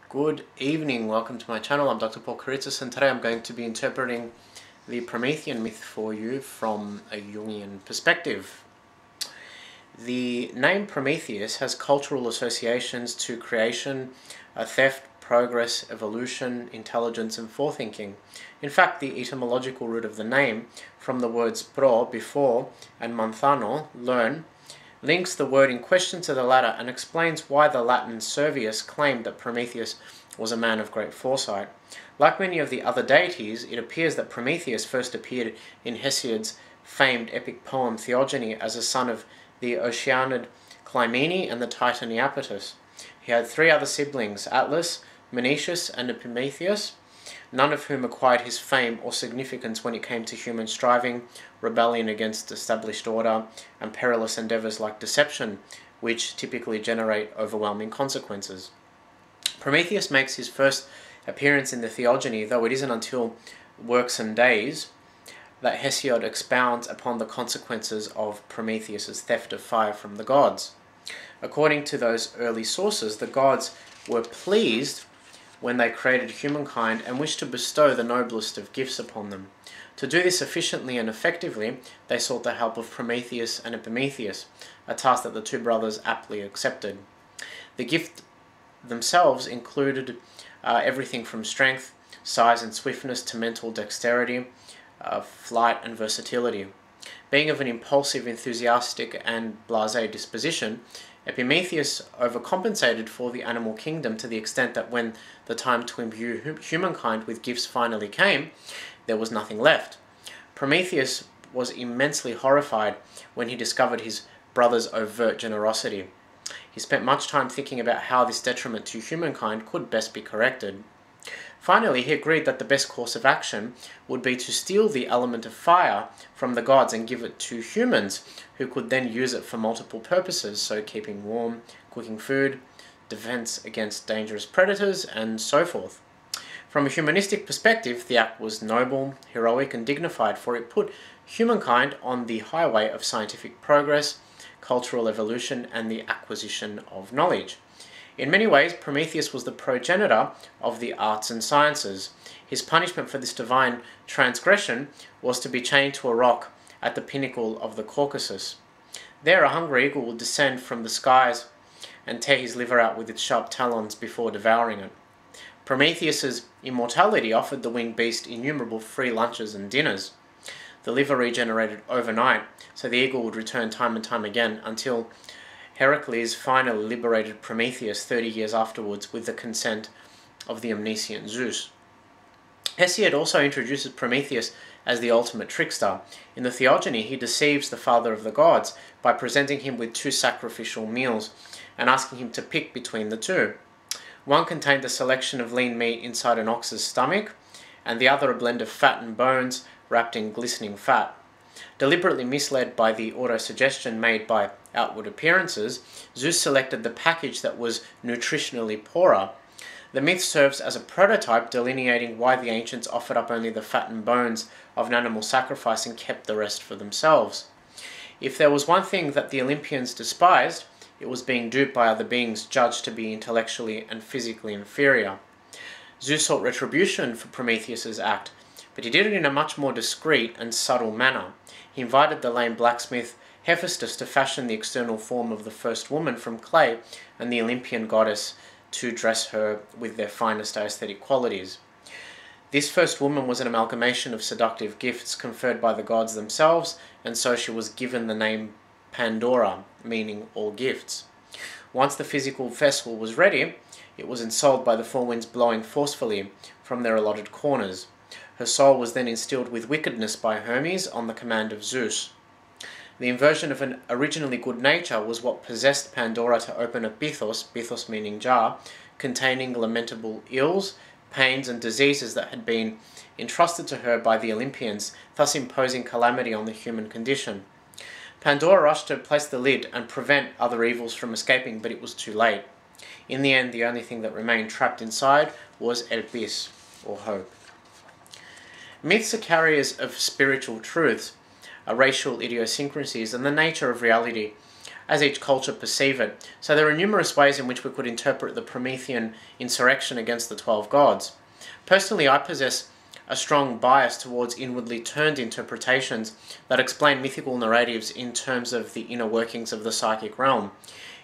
Good evening, welcome to my channel. I'm Dr. Paul Kiritsis, and today I'm going to be interpreting the Promethean myth for you from a Jungian perspective. The name Prometheus has cultural associations to creation, theft, progress, evolution, intelligence, and forethinking. In fact, the etymological root of the name, from the words pro, before, and manthano, learn, links the word in question to the latter and explains why the Latin Servius claimed that Prometheus was a man of great foresight. Like many of the other deities, it appears that Prometheus first appeared in Hesiod's famed epic poem Theogony as a son of the Oceanid Clymene and the Titan Iapetus. He had three other siblings, Atlas, Menetius, and Prometheus, none of whom acquired his fame or significance when it came to human striving, rebellion against established order, and perilous endeavors like deception, which typically generate overwhelming consequences. Prometheus makes his first appearance in the Theogony, though it isn't until Works and Days that Hesiod expounds upon the consequences of Prometheus's theft of fire from the gods. According to those early sources, the gods were pleased when they created humankind and wished to bestow the noblest of gifts upon them. To do this efficiently and effectively, they sought the help of Prometheus and Prometheus, a task that the two brothers aptly accepted. The gift themselves included everything from strength, size and swiftness to mental dexterity, flight and versatility. Being of an impulsive, enthusiastic and blasé disposition, Prometheus overcompensated for the animal kingdom to the extent that when the time to imbue humankind with gifts finally came, there was nothing left. Prometheus was immensely horrified when he discovered his brother's overt generosity. He spent much time thinking about how this detriment to humankind could best be corrected. Finally, he agreed that the best course of action would be to steal the element of fire from the gods and give it to humans, who could then use it for multiple purposes, so keeping warm, cooking food, defense against dangerous predators, and so forth. From a humanistic perspective, the act was noble, heroic, and dignified, for it put humankind on the highway of scientific progress, cultural evolution, and the acquisition of knowledge. In many ways, Prometheus was the progenitor of the arts and sciences. His punishment for this divine transgression was to be chained to a rock at the pinnacle of the Caucasus. There, a hungry eagle would descend from the skies and tear his liver out with its sharp talons before devouring it. Prometheus's immortality offered the winged beast innumerable free lunches and dinners. The liver regenerated overnight, so the eagle would return time and time again until Heracles finally liberated Prometheus 30 years afterwards with the consent of the omniscient Zeus. Hesiod also introduces Prometheus as the ultimate trickster. In the Theogony, he deceives the father of the gods by presenting him with two sacrificial meals and asking him to pick between the two. One contained a selection of lean meat inside an ox's stomach, and the other a blend of fat and bones wrapped in glistening fat. Deliberately misled by the autosuggestion made by outward appearances, Zeus selected the package that was nutritionally poorer. The myth serves as a prototype delineating why the ancients offered up only the fat and bones of an animal sacrifice and kept the rest for themselves. If there was one thing that the Olympians despised, it was being duped by other beings judged to be intellectually and physically inferior. Zeus sought retribution for Prometheus's act, but he did it in a much more discreet and subtle manner. He invited the lame blacksmith Hephaestus to fashion the external form of the first woman from clay and the Olympian goddess to dress her with their finest aesthetic qualities. This first woman was an amalgamation of seductive gifts conferred by the gods themselves, and so she was given the name Pandora, meaning all gifts. Once the physical vessel was ready, it was ensouled by the four winds blowing forcefully from their allotted corners. Her soul was then instilled with wickedness by Hermes on the command of Zeus. The inversion of an originally good nature was what possessed Pandora to open a bythos meaning jar, containing lamentable ills, pains and diseases that had been entrusted to her by the Olympians, thus imposing calamity on the human condition. Pandora rushed to place the lid and prevent other evils from escaping, but it was too late. In the end, the only thing that remained trapped inside was elpis, or hope. Myths are carriers of spiritual truths, racial idiosyncrasies, and the nature of reality as each culture perceive it. So there are numerous ways in which we could interpret the Promethean insurrection against the 12 gods. Personally, I possess a strong bias towards inwardly turned interpretations that explain mythical narratives in terms of the inner workings of the psychic realm.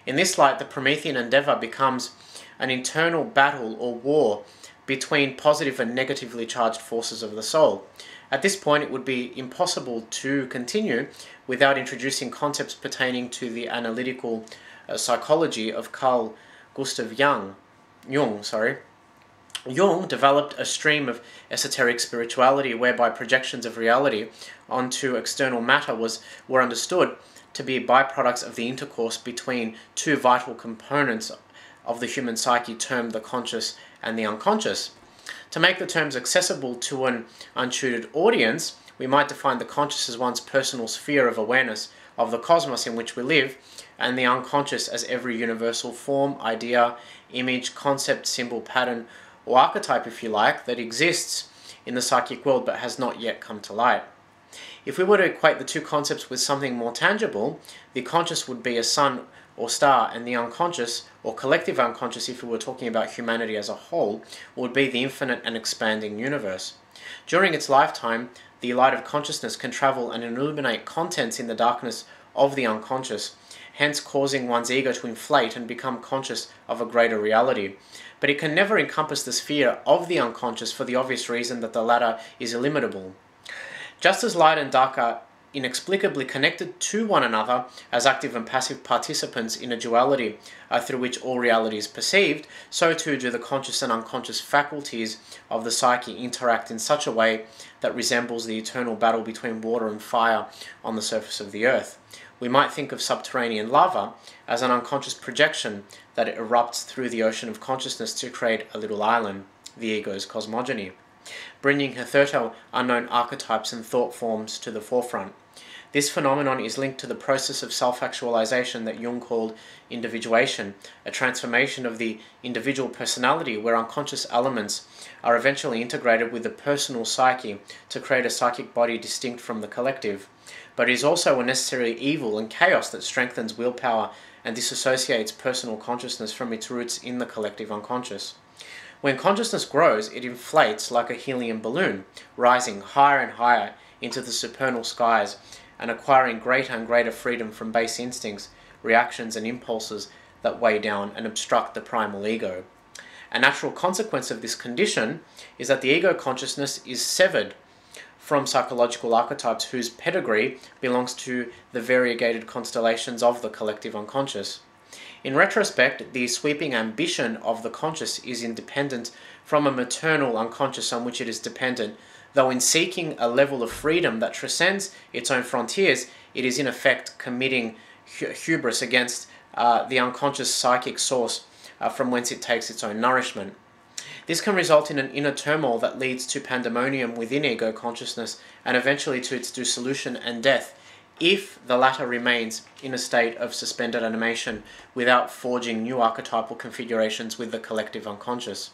In this light, the Promethean endeavour becomes an internal battle or war between positive and negatively charged forces of the soul. At this point, it would be impossible to continue without introducing concepts pertaining to the analytical psychology of Carl Gustav Jung. Jung developed a stream of esoteric spirituality whereby projections of reality onto external matter were understood to be byproducts of the intercourse between two vital components of the human psyche termed the conscious and the unconscious. To make the terms accessible to an untutored audience, we might define the conscious as one's personal sphere of awareness of the cosmos in which we live, and the unconscious as every universal form, idea, image, concept, symbol, pattern, or archetype, if you like, that exists in the psychic world but has not yet come to light. If we were to equate the two concepts with something more tangible, the conscious would be a sun or star, and the unconscious, or collective unconscious if we were talking about humanity as a whole, would be the infinite and expanding universe. During its lifetime, the light of consciousness can travel and illuminate contents in the darkness of the unconscious, hence causing one's ego to inflate and become conscious of a greater reality. But it can never encompass the sphere of the unconscious for the obvious reason that the latter is illimitable. Just as light and dark are inexplicably connected to one another as active and passive participants in a duality through which all reality is perceived, so too do the conscious and unconscious faculties of the psyche interact in such a way that resembles the eternal battle between water and fire on the surface of the earth. We might think of subterranean lava as an unconscious projection that erupts through the ocean of consciousness to create a little island, the ego's cosmogony, bringing hitherto unknown archetypes and thought forms to the forefront. This phenomenon is linked to the process of self-actualization that Jung called individuation, a transformation of the individual personality where unconscious elements are eventually integrated with the personal psyche to create a psychic body distinct from the collective. But it is also a necessary evil and chaos that strengthens willpower and disassociates personal consciousness from its roots in the collective unconscious. When consciousness grows, it inflates like a helium balloon, rising higher and higher into the supernal skies and acquiring greater and greater freedom from base instincts, reactions and impulses that weigh down and obstruct the primal ego. A natural consequence of this condition is that the ego consciousness is severed from psychological archetypes whose pedigree belongs to the variegated constellations of the collective unconscious. In retrospect, the sweeping ambition of the conscious is independent from a maternal unconscious on which it is dependent, though in seeking a level of freedom that transcends its own frontiers, it is in effect committing hubris against the unconscious psychic source from whence it takes its own nourishment. This can result in an inner turmoil that leads to pandemonium within ego consciousness and eventually to its dissolution and death, if the latter remains in a state of suspended animation without forging new archetypal configurations with the collective unconscious.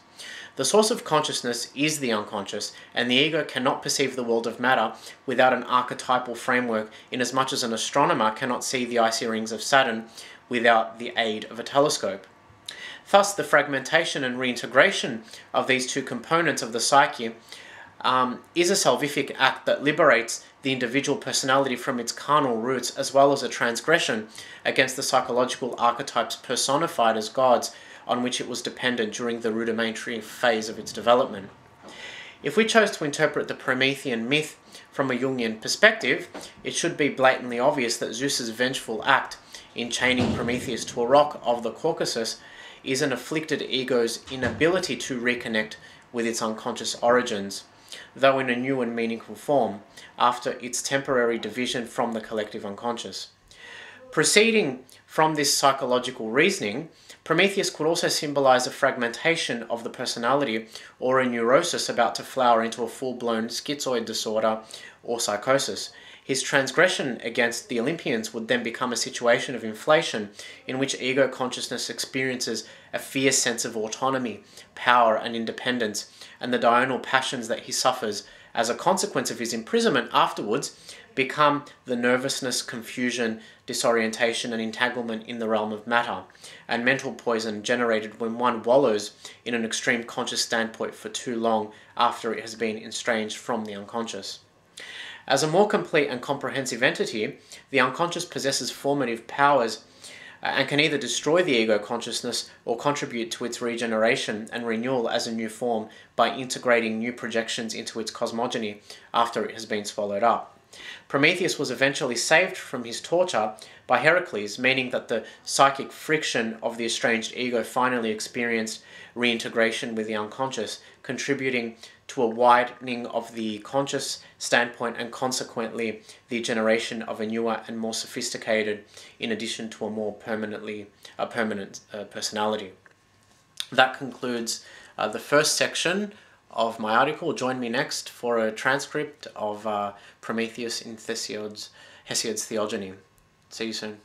The source of consciousness is the unconscious, and the ego cannot perceive the world of matter without an archetypal framework, inasmuch as an astronomer cannot see the icy rings of Saturn without the aid of a telescope. Thus, the fragmentation and reintegration of these two components of the psyche is a salvific act that liberates the individual personality from its carnal roots, as well as a transgression against the psychological archetypes personified as gods on which it was dependent during the rudimentary phase of its development. If we chose to interpret the Promethean myth from a Jungian perspective, it should be blatantly obvious that Zeus's vengeful act in chaining Prometheus to a rock of the Caucasus is an afflicted ego's inability to reconnect with its unconscious origins, though in a new and meaningful form, after its temporary division from the collective unconscious. Proceeding from this psychological reasoning, Prometheus could also symbolize a fragmentation of the personality or a neurosis about to flower into a full-blown schizoid disorder or psychosis. His transgression against the Olympians would then become a situation of inflation in which ego consciousness experiences a fierce sense of autonomy, power and independence, and the diurnal passions that he suffers as a consequence of his imprisonment afterwards become the nervousness, confusion, disorientation and entanglement in the realm of matter, and mental poison generated when one wallows in an extreme conscious standpoint for too long after it has been estranged from the unconscious. As a more complete and comprehensive entity, the unconscious possesses formative powers and can either destroy the ego consciousness or contribute to its regeneration and renewal as a new form by integrating new projections into its cosmogony after it has been swallowed up. Prometheus was eventually saved from his torture by Heracles, meaning that the psychic friction of the estranged ego finally experienced reintegration with the unconscious, contributing to a widening of the conscious standpoint and consequently the generation of a newer and more sophisticated, in addition to a more permanent personality. That concludes the first section of my article. Join me next for a transcript of Prometheus in Hesiod's Theogony. See you soon.